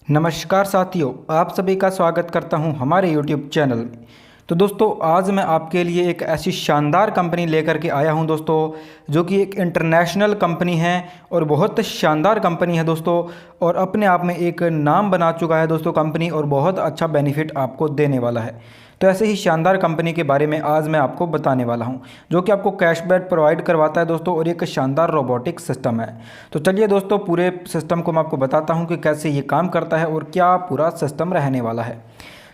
नमस्कार साथियों, आप सभी का स्वागत करता हूं हमारे YouTube चैनल में। तो दोस्तों, आज मैं आपके लिए एक ऐसी शानदार कंपनी लेकर के आया हूं दोस्तों, जो कि एक इंटरनेशनल कंपनी है और बहुत शानदार कंपनी है दोस्तों। और अपने आप में एक नाम बना चुका है दोस्तों कंपनी, और बहुत अच्छा बेनिफिट आपको देने वाला है। तो ऐसे ही शानदार कंपनी के बारे में आज मैं आपको बताने वाला हूं, जो कि आपको कैशबैक प्रोवाइड करवाता है दोस्तों, और एक शानदार रोबोटिक सिस्टम है। तो चलिए दोस्तों, पूरे सिस्टम को मैं आपको बताता हूं कि कैसे ये काम करता है और क्या पूरा सिस्टम रहने वाला है।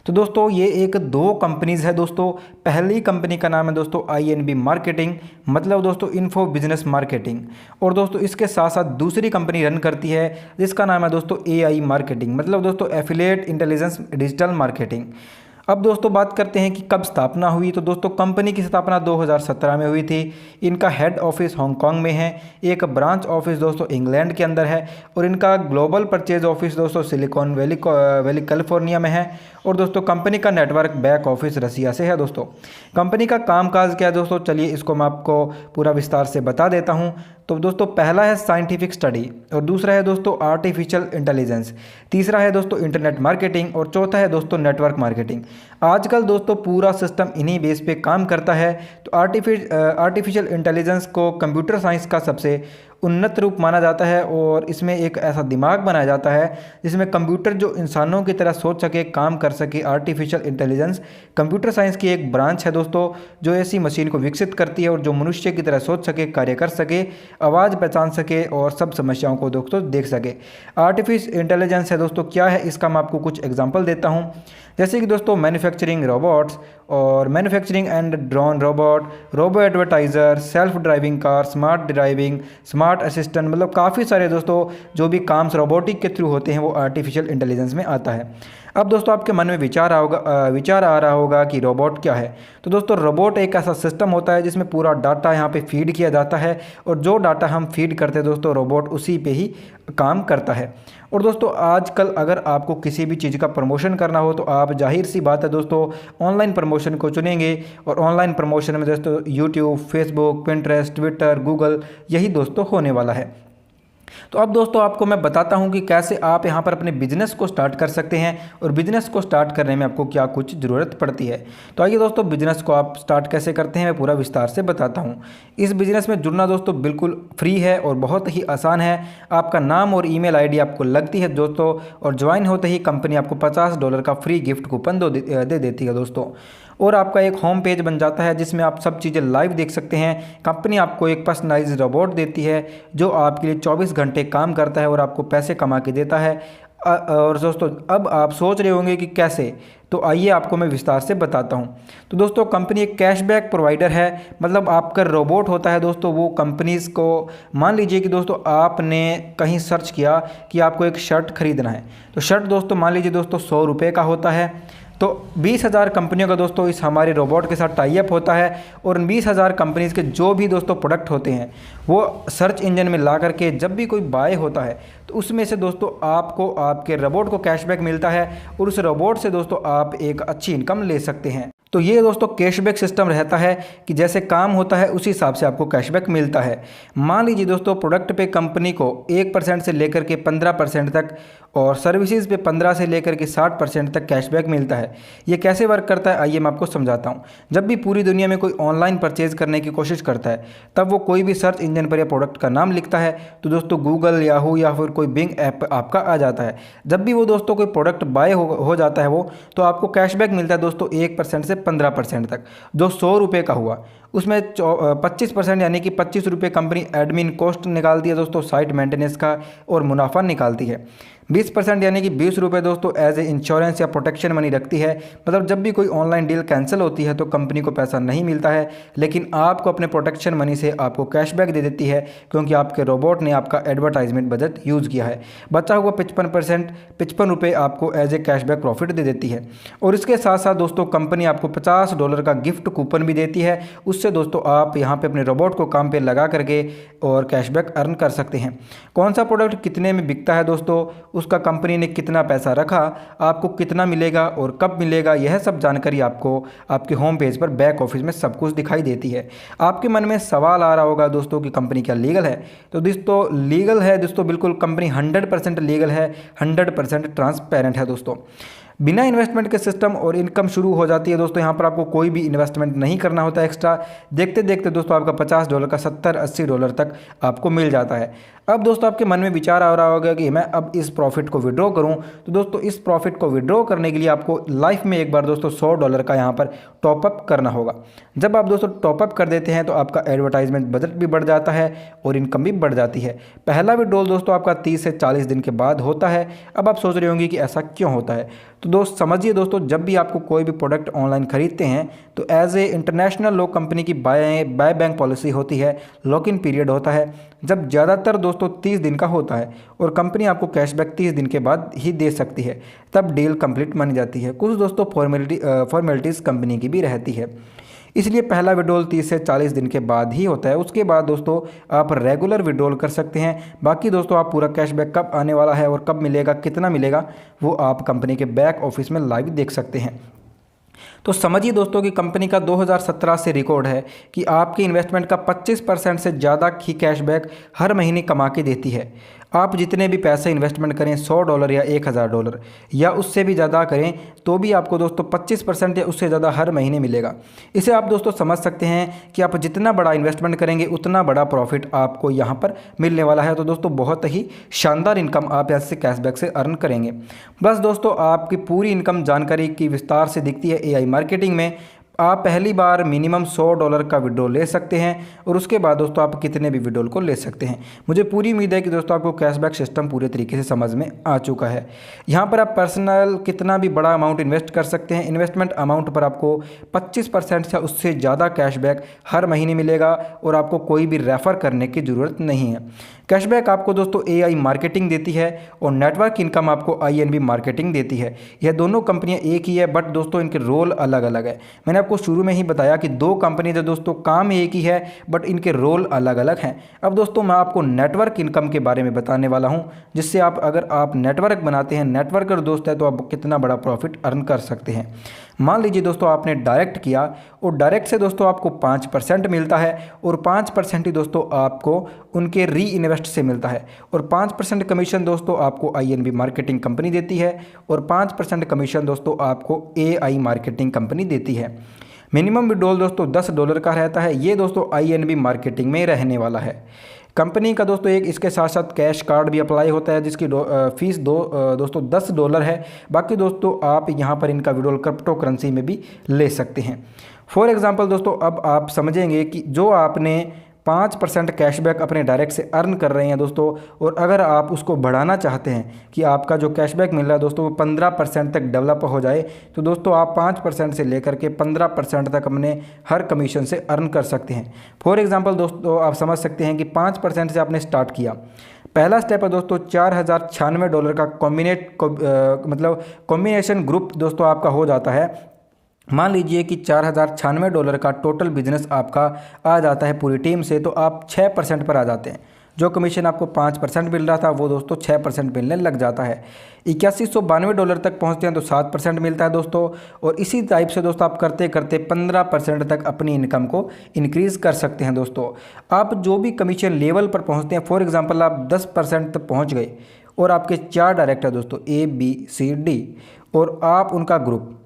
तो दोस्तों, ये एक दो कंपनीज़ है दोस्तों। पहली कंपनी का नाम है दोस्तों INB मार्केटिंग, मतलब दोस्तों इन्फो बिजनेस मार्केटिंग। और दोस्तों इसके साथ साथ दूसरी कंपनी रन करती है जिसका नाम है दोस्तों AI मार्केटिंग, मतलब दोस्तों एफिलिएट इंटेलिजेंस डिजिटल मार्केटिंग। अब दोस्तों बात करते हैं कि कब स्थापना हुई। तो दोस्तों कंपनी की स्थापना 2017 में हुई थी। इनका हेड ऑफिस हांगकांग में है, एक ब्रांच ऑफिस दोस्तों इंग्लैंड के अंदर है, और इनका ग्लोबल परचेज ऑफिस दोस्तों सिलिकॉन वैली कैलिफोर्निया में है। और दोस्तों कंपनी का नेटवर्क बैक ऑफिस रसिया से है दोस्तों। कंपनी का कामकाज क्या है दोस्तों, चलिए इसको मैं आपको पूरा विस्तार से बता देता हूँ। तो दोस्तों पहला है साइंटिफिक स्टडी, और दूसरा है दोस्तों आर्टिफिशियल इंटेलिजेंस, तीसरा है दोस्तों इंटरनेट मार्केटिंग, और चौथा है दोस्तों नेटवर्क मार्केटिंग। आजकल दोस्तों पूरा सिस्टम इन्हीं बेस पे काम करता है। तो आर्टिफिशियल इंटेलिजेंस को कंप्यूटर साइंस का सबसे उन्नत रूप माना जाता है, और इसमें एक ऐसा दिमाग बनाया जाता है जिसमें कंप्यूटर जो इंसानों की तरह सोच सके, काम कर सके। आर्टिफिशियल इंटेलिजेंस कंप्यूटर साइंस की एक ब्रांच है दोस्तों, जो ऐसी मशीन को विकसित करती है और जो मनुष्य की तरह सोच सके, कार्य कर सके, आवाज़ पहचान सके और सब समस्याओं को दोस्तों देख सके। आर्टिफिशियल इंटेलिजेंस है दोस्तों क्या है, इसका मैं आपको कुछ एग्जांपल देता हूँ। जैसे कि दोस्तों मैन्युफैक्चरिंग रोबोट्स, और manufacturing and drone robot, robo advertiser, self driving car, smart driving, smart assistant, मतलब काफ़ी सारे दोस्तों जो भी काम रोबोटिक के थ्रू होते हैं वो आर्टिफिशियल इंटेलिजेंस में आता है। अब दोस्तों आपके मन में विचार आ रहा होगा कि रोबोट क्या है। तो दोस्तों रोबोट एक ऐसा सिस्टम होता है जिसमें पूरा डाटा यहाँ पे फीड किया जाता है, और जो डाटा हम फीड करते हैं दोस्तों, रोबोट उसी पे ही काम करता है। और दोस्तों आजकल अगर आपको किसी भी चीज़ का प्रमोशन करना हो तो आप जाहिर सी बात है दोस्तों ऑनलाइन प्रमोशन को चुनेंगे। और ऑनलाइन प्रमोशन में दोस्तों YouTube, Facebook, Pinterest, Twitter, Google, यही दोस्तों होने वाला है। तो अब दोस्तों आपको मैं बताता हूं कि कैसे आप यहां पर अपने बिजनेस को स्टार्ट कर सकते हैं, और बिजनेस को स्टार्ट करने में आपको क्या कुछ ज़रूरत पड़ती है। तो आइए दोस्तों, बिजनेस को आप स्टार्ट कैसे करते हैं मैं पूरा विस्तार से बताता हूं। इस बिजनेस में जुड़ना दोस्तों बिल्कुल फ्री है और बहुत ही आसान है। आपका नाम और ईमेल आईडी आपको लगती है दोस्तों, और ज्वाइन होते ही कंपनी आपको $50 का फ्री गिफ्ट कूपन दे देती है दोस्तों। और आपका एक होम पेज बन जाता है जिसमें आप सब चीज़ें लाइव देख सकते हैं। कंपनी आपको एक पर्सनलाइज्ड रोबोट देती है जो आपके लिए 24 घंटे काम करता है और आपको पैसे कमा के देता है। और दोस्तों अब आप सोच रहे होंगे कि कैसे, तो आइए आपको मैं विस्तार से बताता हूं। तो दोस्तों कंपनी एक कैशबैक प्रोवाइडर है, मतलब आपका रोबोट होता है दोस्तों वो कंपनीज़ को, मान लीजिए कि दोस्तों आपने कहीं सर्च किया कि आपको एक शर्ट खरीदना है। तो शर्ट दोस्तों मान लीजिए दोस्तों ₹100 का होता है। तो 20,000 कंपनियों का दोस्तों इस हमारे रोबोट के साथ टाई अप होता है, और उन 20,000 कंपनीज़ के जो भी दोस्तों प्रोडक्ट होते हैं वो सर्च इंजन में ला करके जब भी कोई बाय होता है तो उसमें से दोस्तों आपको आपके रोबोट को कैशबैक मिलता है, और उस रोबोट से दोस्तों आप एक अच्छी इनकम ले सकते हैं। तो ये दोस्तों कैशबैक सिस्टम रहता है कि जैसे काम होता है उसी हिसाब से आपको कैशबैक मिलता है। मान लीजिए दोस्तों प्रोडक्ट पे कंपनी को 1% से लेकर के 15% तक, और सर्विसेज पे 15 से लेकर के 60% तक कैशबैक मिलता है। ये कैसे वर्क करता है आइए मैं आपको समझाता हूँ। जब भी पूरी दुनिया में कोई ऑनलाइन परचेज करने की कोशिश करता है तब वो कोई भी सर्च इंजन पर या प्रोडक्ट का नाम लिखता है तो दोस्तों गूगल, याहू या फिर कोई बिंग ऐप आपका आ जाता है। जब भी वो दोस्तों कोई प्रोडक्ट बाय हो जाता है वो, तो आपको कैशबैक मिलता है दोस्तों 1% से 15% तक। जो ₹100 का हुआ उसमें 25% यानी कि ₹25 कंपनी एडमिन कॉस्ट निकालती है दोस्तों, साइट मेंटेनेंस का, और मुनाफा निकालती है। 20% यानी कि ₹20 दोस्तों एज ए इंश्योरेंस या प्रोटेक्शन मनी रखती है, मतलब जब भी कोई ऑनलाइन डील कैंसिल होती है तो कंपनी को पैसा नहीं मिलता है, लेकिन आपको अपने प्रोटेक्शन मनी से आपको कैशबैक दे देती है, क्योंकि आपके रोबोट ने आपका एडवर्टाइजमेंट बजट यूज़ किया है। बचा हुआ 55% ₹55 आपको एज ए कैशबैक प्रॉफिट दे देती है। और इसके साथ साथ दोस्तों कंपनी आपको $50 का गिफ्ट कूपन भी देती है। उससे दोस्तों आप यहाँ पे अपने रोबोट को काम पे लगा करके और कैशबैक अर्न कर सकते हैं। कौन सा प्रोडक्ट कितने में बिकता है दोस्तों, उसका कंपनी ने कितना पैसा रखा, आपको कितना मिलेगा और कब मिलेगा, यह सब जानकारी आपको आपके होम पेज पर बैक ऑफिस में सब कुछ दिखाई देती है। आपके मन में सवाल आ रहा होगा दोस्तों कि कंपनी क्या लीगल है? तो दोस्तों लीगल है दोस्तों, बिल्कुल कंपनी 100% लीगल है, 100% ट्रांसपेरेंट है दोस्तों। बिना इन्वेस्टमेंट के सिस्टम और इनकम शुरू हो जाती है दोस्तों। यहाँ पर आपको कोई भी इन्वेस्टमेंट नहीं करना होता एक्स्ट्रा। देखते देखते दोस्तों आपका $50 का $70-80 तक आपको मिल जाता है। अब दोस्तों आपके मन में विचार आ रहा होगा कि मैं अब इस प्रॉफिट को विड्रॉ करूं, तो दोस्तों इस प्रॉफिट को विड्रॉ करने के लिए आपको लाइफ में एक बार दोस्तों $100 का यहाँ पर टॉपअप करना होगा। जब आप दोस्तों टॉपअप कर देते हैं तो आपका एडवर्टाइजमेंट बजट भी बढ़ जाता है और इनकम भी बढ़ जाती है। पहला विड्रॉल दोस्तों आपका 30 से 40 दिन के बाद होता है। अब आप सोच रहे होंगे कि ऐसा क्यों होता है, तो दोस्त समझिए दोस्तों, जब भी आपको कोई भी प्रोडक्ट ऑनलाइन खरीदते हैं तो as a international law company की बाय बैंक पॉलिसी होती है, लॉक इन पीरियड होता है, जब ज़्यादातर दोस्तों 30 दिन का होता है और कंपनी आपको कैशबैक 30 दिन के बाद ही दे सकती है, तब डील कंप्लीट मानी जाती है। कुछ दोस्तों फॉर्मेलिटीज़ कंपनी की भी रहती है, इसलिए पहला विड्रॉल 30 से 40 दिन के बाद ही होता है। उसके बाद दोस्तों आप रेगुलर विड्रॉल कर सकते हैं। बाकी दोस्तों आप पूरा कैशबैक कब आने वाला है और कब मिलेगा, कितना मिलेगा, वो आप कंपनी के बैक ऑफिस में लाइव देख सकते हैं। तो समझिए दोस्तों कि कंपनी का 2017 से रिकॉर्ड है कि आपके इन्वेस्टमेंट का 25% से ज़्यादा ही कैशबैक हर महीने कमा के देती है। आप जितने भी पैसे इन्वेस्टमेंट करें, $100 या $1000 या उससे भी ज़्यादा करें, तो भी आपको दोस्तों 25% या उससे ज़्यादा हर महीने मिलेगा। इसे आप दोस्तों समझ सकते हैं कि आप जितना बड़ा इन्वेस्टमेंट करेंगे उतना बड़ा प्रॉफिट आपको यहाँ पर मिलने वाला है। तो दोस्तों बहुत ही शानदार इनकम आप ऐसे कैशबैक से अर्न करेंगे। बस दोस्तों आपकी पूरी इनकम जानकारी की विस्तार से दिखती है AI मार्केटिंग में। आप पहली बार मिनिमम $100 का विड्रॉल ले सकते हैं और उसके बाद दोस्तों आप कितने भी विड्रॉल को ले सकते हैं। मुझे पूरी उम्मीद है कि दोस्तों आपको कैशबैक सिस्टम पूरे तरीके से समझ में आ चुका है। यहाँ पर आप पर्सनल कितना भी बड़ा अमाउंट इन्वेस्ट कर सकते हैं। इन्वेस्टमेंट अमाउंट पर आपको 25% या उससे ज़्यादा कैशबैक हर महीने मिलेगा और आपको कोई भी रेफ़र करने की ज़रूरत नहीं है। कैशबैक आपको दोस्तों AI मार्केटिंग देती है और नेटवर्क इनकम आपको INB मार्केटिंग देती है। यह दोनों कंपनियां एक ही है, बट दोस्तों इनके रोल अलग अलग है। मैंने आपको शुरू में ही बताया कि दो कंपनी जो दोस्तों काम एक ही है, बट इनके रोल अलग अलग हैं। अब दोस्तों मैं आपको नेटवर्क इनकम के बारे में बताने वाला हूं, जिससे अगर आप नेटवर्क बनाते हैं, नेटवर्कर दोस्त है, तो आप कितना बड़ा प्रॉफिट अर्न कर सकते हैं। मान लीजिए दोस्तों आपने डायरेक्ट किया और डायरेक्ट से दोस्तों आपको 5% मिलता है और 5% ही दोस्तों आपको उनके री इन्वेस्ट से मिलता है और 5% कमीशन दोस्तों आपको INB मार्केटिंग कंपनी देती है और 5% कमीशन दोस्तों आपको AI मार्केटिंग कंपनी देती है। मिनिमम विड्रॉल दोस्तों $10 का रहता है। ये दोस्तों INB मार्केटिंग में रहने वाला है। कंपनी का दोस्तों एक इसके साथ साथ कैश कार्ड भी अप्लाई होता है, जिसकी फीस दोस्तों $10 है। बाकी दोस्तों आप यहाँ पर इनका विड्रॉल क्रिप्टो करेंसी में भी ले सकते हैं। फॉर एग्जांपल दोस्तों अब आप समझेंगे कि जो आपने 5% कैशबैक अपने डायरेक्ट से अर्न कर रहे हैं दोस्तों, और अगर आप उसको बढ़ाना चाहते हैं कि आपका जो कैशबैक मिल रहा है दोस्तों वो 15% तक डेवलप हो जाए, तो दोस्तों आप 5% से लेकर के 15% तक अपने हर कमीशन से अर्न कर सकते हैं। फॉर एग्जांपल दोस्तों आप समझ सकते हैं कि 5% से आपने स्टार्ट किया। पहला स्टेप है दोस्तों $4096 का कॉम्बिनेशन ग्रुप दोस्तों आपका हो जाता है। मान लीजिए कि $4096 का टोटल बिजनेस आपका आ जाता है पूरी टीम से, तो आप 6% पर आ जाते हैं। जो कमीशन आपको 5% मिल रहा था वो दोस्तों 6% मिलने लग जाता है। $8192 तक पहुंचते हैं तो 7% मिलता है दोस्तों। और इसी टाइप से दोस्तों आप करते करते 15% तक अपनी इनकम को इंक्रीज़ कर सकते हैं दोस्तों। आप जो भी कमीशन लेवल पर पहुंचते हैं, फॉर एग्जांपल आप 10% तक पहुंच गए और आपके 4 डायरेक्टर दोस्तों ABCD और आप उनका ग्रुप,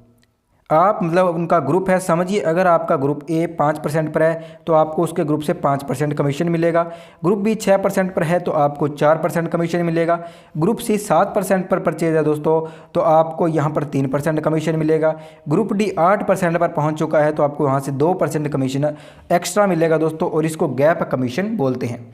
आप उनका ग्रुप है, समझिए अगर आपका ग्रुप A 5% पर है तो आपको उसके ग्रुप से 5% कमीशन मिलेगा। ग्रुप B 6% पर है तो आपको 4% कमीशन मिलेगा। ग्रुप C 7% पर परचेज है दोस्तों तो आपको यहाँ पर 3% कमीशन मिलेगा। ग्रुप D 8% पर पहुँच चुका है तो आपको वहाँ से 2% कमीशन एक्स्ट्रा मिलेगा दोस्तों, और इसको गैप कमीशन बोलते हैं।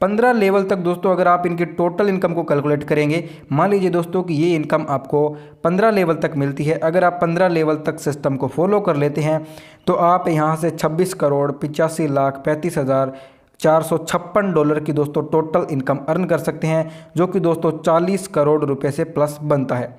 15 लेवल तक दोस्तों अगर आप इनकी टोटल इनकम को कैलकुलेट करेंगे, मान लीजिए दोस्तों कि ये इनकम आपको 15 लेवल तक मिलती है। अगर आप 15 लेवल तक सिस्टम को फॉलो कर लेते हैं तो आप यहाँ से $26,85,456 की दोस्तों टोटल इनकम अर्न कर सकते हैं, जो कि दोस्तों 40 करोड़ रुपए से प्लस बनता है।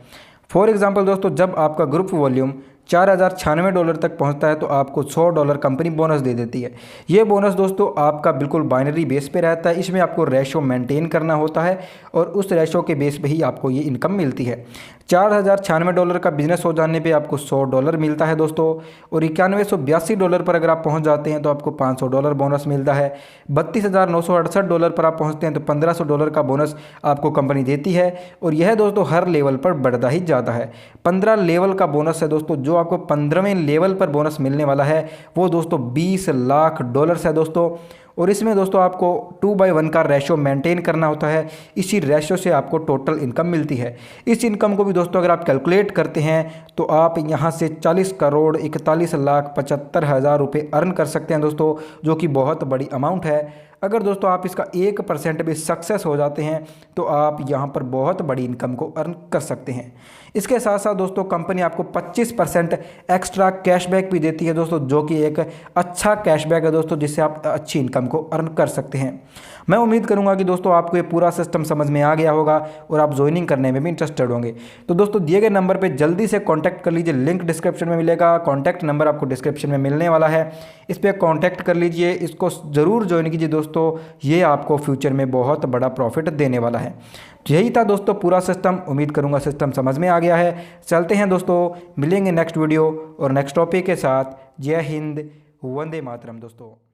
फॉर एग्जांपल दोस्तों जब आपका ग्रुप वॉल्यूम $4096 तक पहुंचता है तो आपको $100 कंपनी बोनस दे देती है। ये बोनस दोस्तों आपका बिल्कुल बाइनरी बेस पे रहता है, इसमें आपको रेशो मेंटेन करना होता है और उस रेशो के बेस पे ही आपको ये इनकम मिलती है। $4096 का बिजनेस हो जाने पे आपको $100 मिलता है दोस्तों, और $9182 पर अगर आप पहुंच जाते हैं तो आपको $500 बोनस मिलता है। $32,968 पर आप पहुंचते हैं तो $1500 का बोनस आपको कंपनी देती है, और यह दोस्तों हर लेवल पर बढ़ता ही जाता है। 15 लेवल का बोनस है दोस्तों, जो आपको 15वें लेवल पर बोनस मिलने वाला है वो दोस्तों $20 लाख है दोस्तों। और इसमें दोस्तों आपको 2/1 का रेशो मेंटेन करना होता है, इसी रेशो से आपको टोटल इनकम मिलती है। इस इनकम को भी दोस्तों अगर आप कैलकुलेट करते हैं तो आप यहाँ से 40,41,75,000 रुपये अर्न कर सकते हैं दोस्तों, जो कि बहुत बड़ी अमाउंट है। अगर दोस्तों आप इसका 1% भी सक्सेस हो जाते हैं तो आप यहाँ पर बहुत बड़ी इनकम को अर्न कर सकते हैं। इसके साथ साथ दोस्तों कंपनी आपको 25% एक्स्ट्रा कैशबैक भी देती है दोस्तों, जो कि एक अच्छा कैशबैक है दोस्तों, जिससे आप अच्छी इनकम को अर्न कर सकते हैं। मैं उम्मीद करूंगा कि दोस्तों आपको ये पूरा सिस्टम समझ में आ गया होगा और आप ज्वाइनिंग करने में भी इंटरेस्टेड होंगे। तो दोस्तों दिए गए नंबर पे जल्दी से कांटेक्ट कर लीजिए, लिंक डिस्क्रिप्शन में मिलेगा, कांटेक्ट नंबर आपको डिस्क्रिप्शन में मिलने वाला है, इस पर कांटेक्ट कर लीजिए, इसको ज़रूर ज्वाइन कीजिए दोस्तों, ये आपको फ्यूचर में बहुत बड़ा प्रॉफिट देने वाला है। तो यही था दोस्तों पूरा सिस्टम, उम्मीद करूँगा सिस्टम समझ में आ गया है। चलते हैं दोस्तों, मिलेंगे नेक्स्ट वीडियो और नेक्स्ट टॉपिक के साथ। जय हिंद, वंदे मातरम दोस्तों।